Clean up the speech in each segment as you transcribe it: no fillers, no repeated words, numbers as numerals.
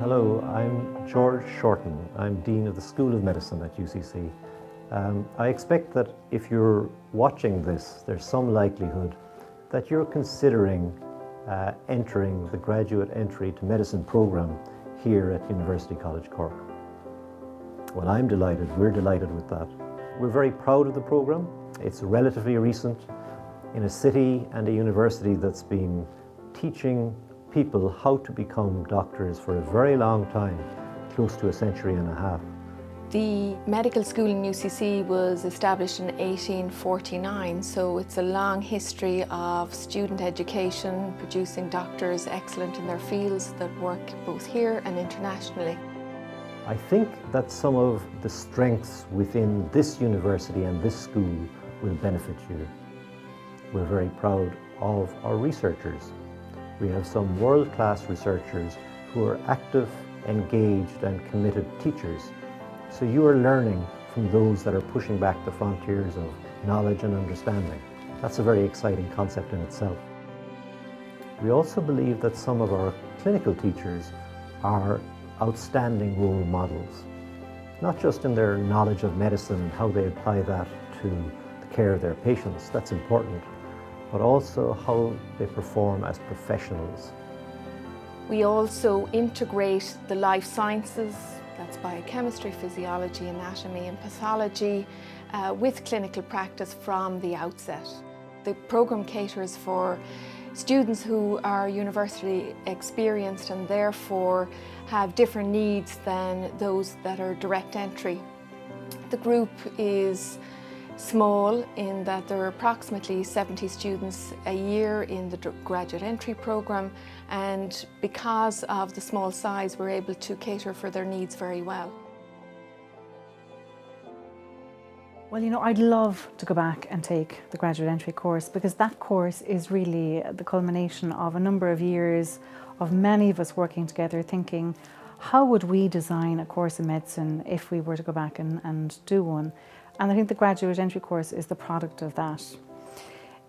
Hello, I'm George Shorten. I'm Dean of the School of Medicine at UCC. I expect that if you're watching this, there's some likelihood that you're considering entering the graduate entry to medicine program here at University College Cork. Well, I'm delighted, we're delighted with that. We're very proud of the program. It's relatively recent in a city and a university that's been teaching people how to become doctors for a very long time, close to a century and a half. The medical school in UCC was established in 1849, so it's a long history of student education, producing doctors excellent in their fields that work both here and internationally. I think that some of the strengths within this university and this school will benefit you. We're very proud of our researchers. We have some world-class researchers who are active, engaged and committed teachers. So you are learning from those that are pushing back the frontiers of knowledge and understanding. That's a very exciting concept in itself. We also believe that some of our clinical teachers are outstanding role models, not just in their knowledge of medicine and how they apply that to the care of their patients, that's important, but also how they perform as professionals. We also integrate the life sciences, that's biochemistry, physiology, anatomy and pathology, with clinical practice from the outset. The programme caters for students who are university experienced and therefore have different needs than those that are direct entry. The group is small in that there are approximately 70 students a year in the graduate entry programme, and because of the small size we're able to cater for their needs very well. Well, you know, I'd love to go back and take the graduate entry course, because that course is really the culmination of a number of years of many of us working together thinking, how would we design a course in medicine if we were to go back and do one? And I think the graduate entry course is the product of that.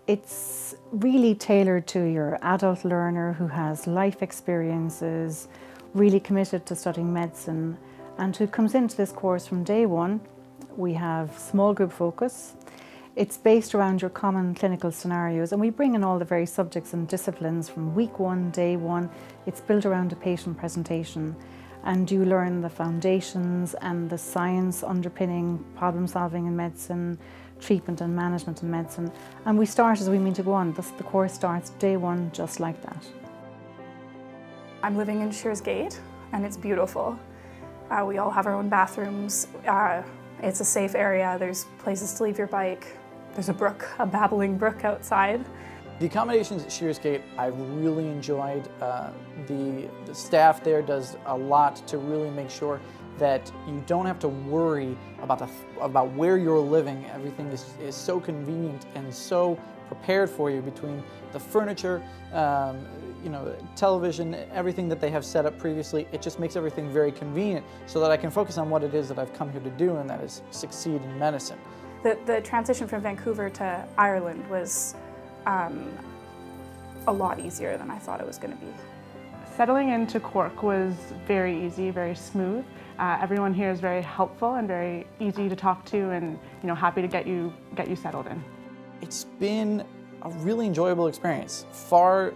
It's really tailored to your adult learner who has life experiences, really committed to studying medicine, and who comes into this course from day one. We have small group focus. It's based around your common clinical scenarios, and we bring in all the various subjects and disciplines from week one, day one. It's built around a patient presentation, and you learn the foundations and the science underpinning problem solving in medicine, treatment and management in medicine. And we start as we mean to go on. The course starts day one just like that. I'm living in Shears Gate and it's beautiful. We all have our own bathrooms. It's a safe area. There's places to leave your bike. There's a brook, a babbling brook outside. The accommodations at Shears Gate I really enjoyed. The staff there does a lot to really make sure that you don't have to worry about where you're living. Everything is so convenient and so prepared for you between the furniture, television, everything that they have set up previously. It just makes everything very convenient so that I can focus on what it is that I've come here to do, and that is succeed in medicine. The transition from Vancouver to Ireland was a lot easier than I thought it was going to be. Settling into Cork was very easy, very smooth. Everyone here is very helpful and very easy to talk to, and happy to get you settled in. It's been a really enjoyable experience. Far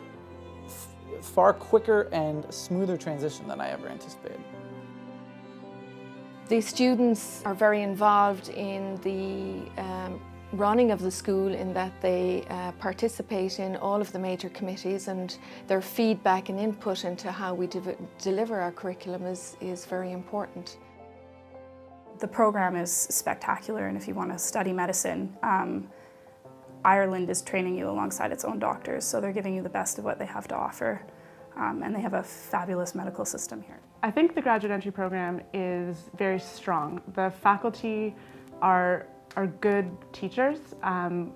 quicker and smoother transition than I ever anticipated. The students are very involved in the running of the school, in that they participate in all of the major committees, and their feedback and input into how we deliver our curriculum is very important. The program is spectacular, and if you want to study medicine, Ireland is training you alongside its own doctors, so they're giving you the best of what they have to offer, and they have a fabulous medical system here. I think the graduate entry program is very strong. The faculty are good teachers.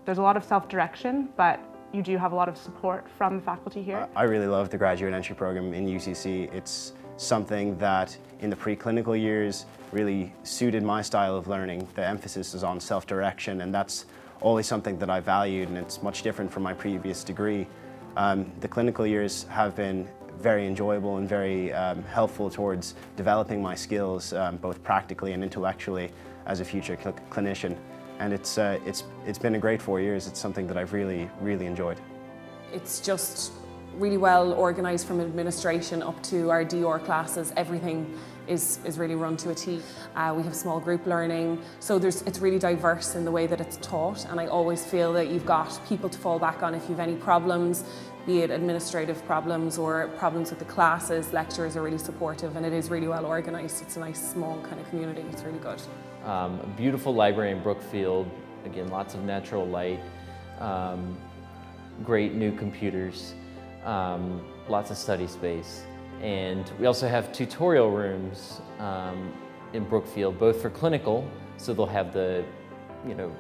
There's a lot of self-direction, but you do have a lot of support from the faculty here. I really love the graduate entry program in UCC. It's something that in the preclinical years really suited my style of learning. The emphasis is on self-direction, and that's always something that I valued, and it's much different from my previous degree. The clinical years have been very enjoyable and very helpful towards developing my skills, both practically and intellectually, as a future clinician. And it's been a great 4 years. It's something that I've really enjoyed. It's just really well organised from administration up to our DR classes. Everything is really run to a T. We have small group learning, so it's really diverse in the way that it's taught, and I always feel that you've got people to fall back on if you have any problems, be it administrative problems or problems with the classes. Lecturers are really supportive, and it is really well organised. It's a nice small kind of community. It's really good. A beautiful library in Brookfield, again lots of natural light, great new computers, lots of study space. And we also have tutorial rooms in Brookfield, both for clinical, so they'll have the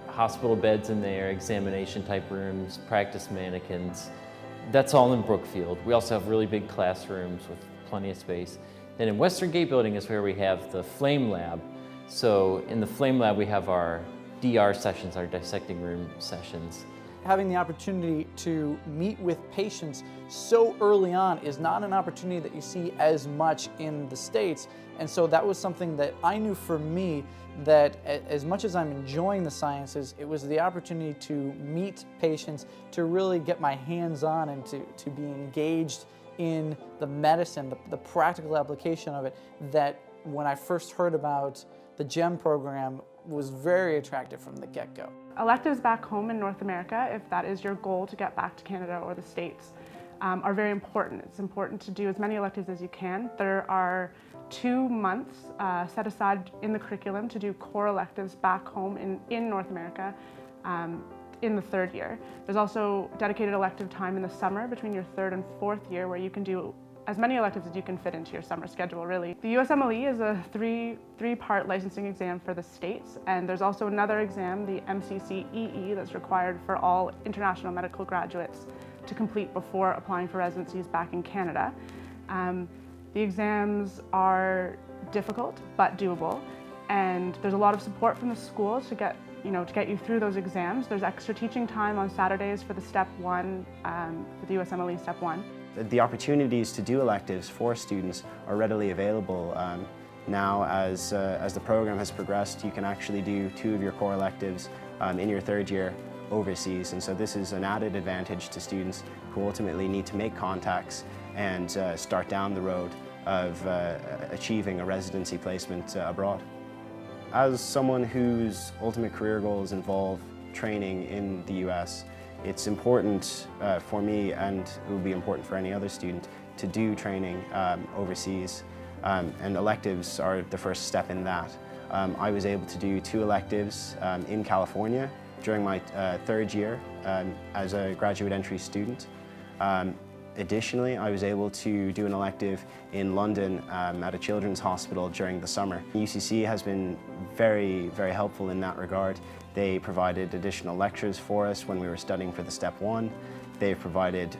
hospital beds in there, examination type rooms, practice mannequins. That's all in Brookfield. We also have really big classrooms with plenty of space. Then in Western Gate Building is where we have the Flame Lab. So in the Flame Lab we have our DR sessions, our dissecting room sessions. Having the opportunity to meet with patients so early on is not an opportunity that you see as much in the States. And so that was something that I knew for me, that as much as I'm enjoying the sciences, it was the opportunity to meet patients, to really get my hands on and to be engaged in the medicine, the practical application of it, that when I first heard about the GEM program was very attractive from the get-go. Electives back home in North America, if that is your goal to get back to Canada or the States, are very important. It's important to do as many electives as you can. There are 2 months set aside in the curriculum to do core electives back home in North America in the 3rd year. There's also dedicated elective time in the summer between your 3rd and 4th year where you can do as many electives as you can fit into your summer schedule, really. The USMLE is a three-part licensing exam for the States, and there's also another exam, the MCCEE, that's required for all international medical graduates to complete before applying for residencies back in Canada. The exams are difficult but doable, and there's a lot of support from the school to get you through those exams. There's extra teaching time on Saturdays for the Step 1, for the USMLE Step 1. The opportunities to do electives for students are readily available. Now as the program has progressed, you can actually do 2 of your core electives in your 3rd year overseas, and so this is an added advantage to students who ultimately need to make contacts and start down the road of achieving a residency placement abroad. As someone whose ultimate career goals involve training in the US, it's important for me, and it will be important for any other student, to do training overseas, and electives are the first step in that. I was able to do 2 electives in California during my 3rd year as a graduate entry student. Additionally, I was able to do an elective in London at a children's hospital during the summer. UCC has been very helpful in that regard. They provided additional lectures for us when we were studying for the Step 1. They've provided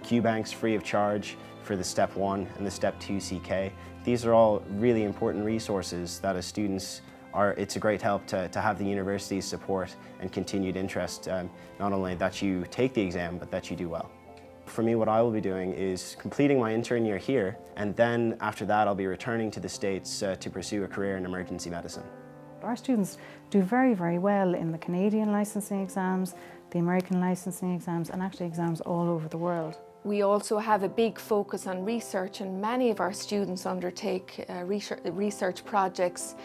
Q-banks free of charge for the Step 1 and the Step 2 CK. These are all really important resources that as students it's a great help to have the university's support and continued interest, not only that you take the exam, but that you do well. For me, what I will be doing is completing my intern year here, and then after that I'll be returning to the States to pursue a career in emergency medicine. Our students do very well in the Canadian licensing exams, the American licensing exams, and actually exams all over the world. We also have a big focus on research, and many of our students undertake research projects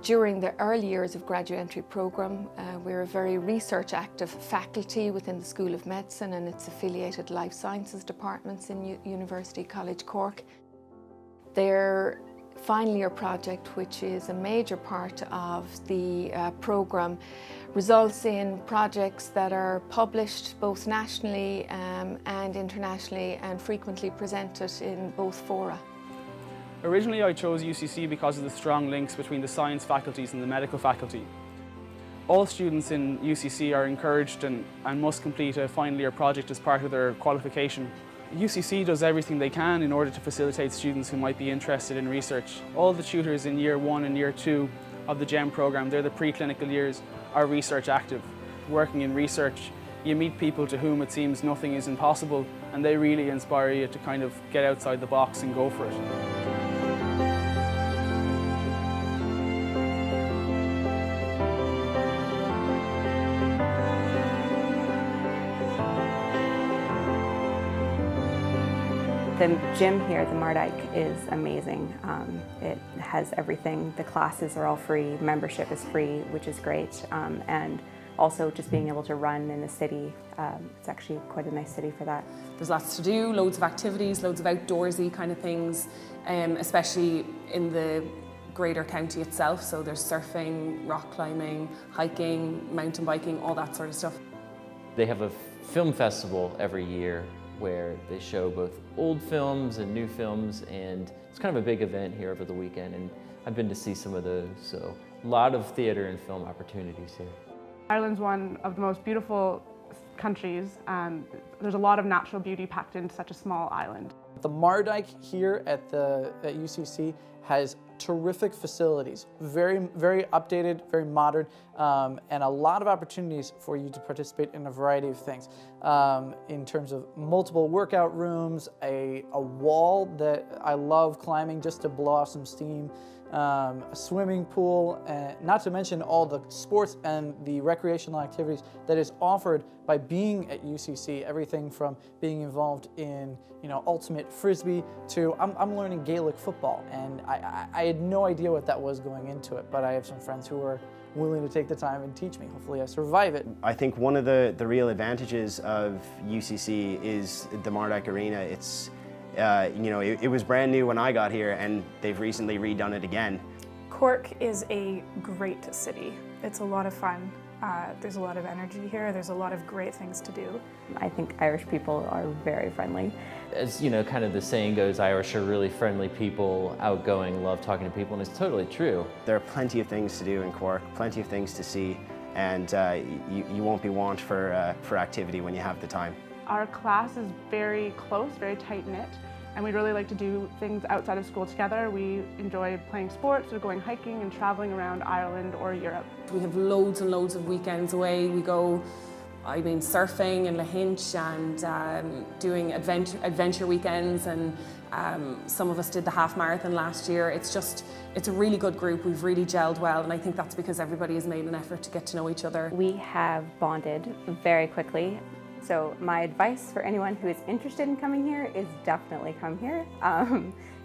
during the early years of graduate entry programme. We're a very research active faculty within the School of Medicine and its affiliated life sciences departments in University College Cork. Their final year project, which is a major part of the programme, results in projects that are published both nationally and internationally and frequently presented in both fora. Originally I chose UCC because of the strong links between the science faculties and the medical faculty. All students in UCC are encouraged and must complete a final year project as part of their qualification. UCC does everything they can in order to facilitate students who might be interested in research. All the tutors in year 1 and year 2 of the GEM program, they're the preclinical years, are research active. Working in research, you meet people to whom it seems nothing is impossible, and they really inspire you to kind of get outside the box and go for it. The gym here at the Mardyke is amazing. It has everything. The classes are all free, membership is free, which is great. And also just being able to run in the city, it's actually quite a nice city for that. There's lots to do, loads of activities, loads of outdoorsy kind of things, especially in the greater county itself. So there's surfing, rock climbing, hiking, mountain biking, all that sort of stuff. They have a film festival every year where they show both old films and new films, and it's kind of a big event here over the weekend, and I've been to see some of those, so a lot of theater and film opportunities here. Ireland's one of the most beautiful countries. There's a lot of natural beauty packed into such a small island. The Mardyke here at UCC has terrific facilities, very updated, very modern, and a lot of opportunities for you to participate in a variety of things. In terms of multiple workout rooms, a wall that I love climbing just to blow off some steam, a swimming pool, not to mention all the sports and the recreational activities that is offered by being at UCC. Everything from being involved in ultimate frisbee to I'm learning Gaelic football, and I had no idea what that was going into it, but I have some friends who are willing to take the time and teach me. Hopefully I survive it. I think one of the real advantages of UCC is the Mardyke Arena. It's it was brand new when I got here, and they've recently redone it again. Cork is a great city. It's a lot of fun. There's a lot of energy here. There's a lot of great things to do. I think Irish people are very friendly. As kind of the saying goes, Irish are really friendly people, outgoing, love talking to people, and it's totally true. There are plenty of things to do in Cork, plenty of things to see, and you won't be want for activity when you have the time. Our class is very close, very tight-knit, and we really like to do things outside of school together. We enjoy playing sports or going hiking and traveling around Ireland or Europe. We have loads and loads of weekends away. We go, surfing in Lahinch and doing adventure weekends, and some of us did the half marathon last year. It's a really good group. We've really gelled well, and I think that's because everybody has made an effort to get to know each other. We have bonded very quickly. So my advice for anyone who is interested in coming here is definitely come here.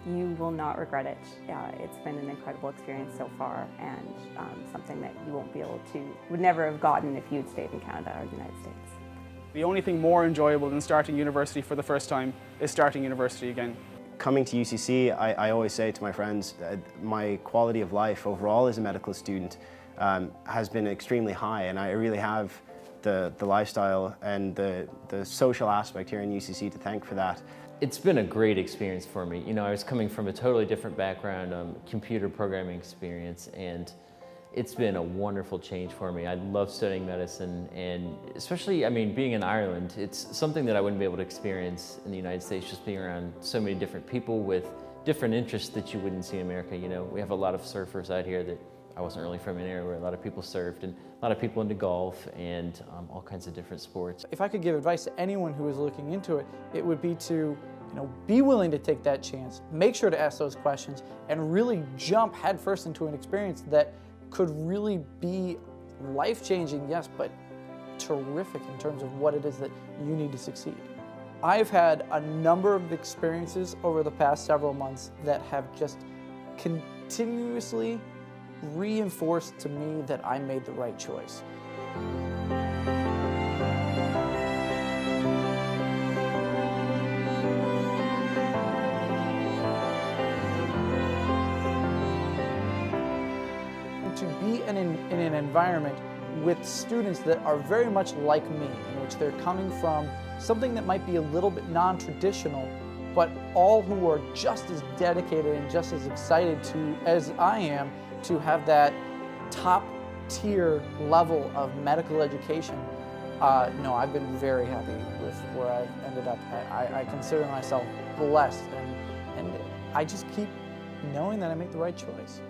You will not regret it. It's been an incredible experience so far, and something that you would never have gotten if you'd stayed in Canada or the United States. The only thing more enjoyable than starting university for the first time is starting university again. Coming to UCC, I always say to my friends, my quality of life overall as a medical student has been extremely high, and I really have the lifestyle and the social aspect here in UCC to thank for that. It's been a great experience for me. I was coming from a totally different background, computer programming experience, and it's been a wonderful change for me. I love studying medicine, and especially, being in Ireland, it's something that I wouldn't be able to experience in the United States, just being around so many different people with different interests that you wouldn't see in America. We have a lot of surfers out here that I wasn't really from an area where a lot of people surfed, and a lot of people into golf and all kinds of different sports. If I could give advice to anyone who is looking into it, it would be to be willing to take that chance, make sure to ask those questions, and really jump headfirst into an experience that could really be life-changing, yes, but terrific in terms of what it is that you need to succeed. I've had a number of experiences over the past several months that have just continuously reinforced to me that I made the right choice. To be in an environment with students that are very much like me, in which they're coming from something that might be a little bit non-traditional, but all who are just as dedicated and just as excited as I am to have that top tier level of medical education. No, I've been very happy with where I've ended up. I consider myself blessed, and I just keep knowing that I make the right choice.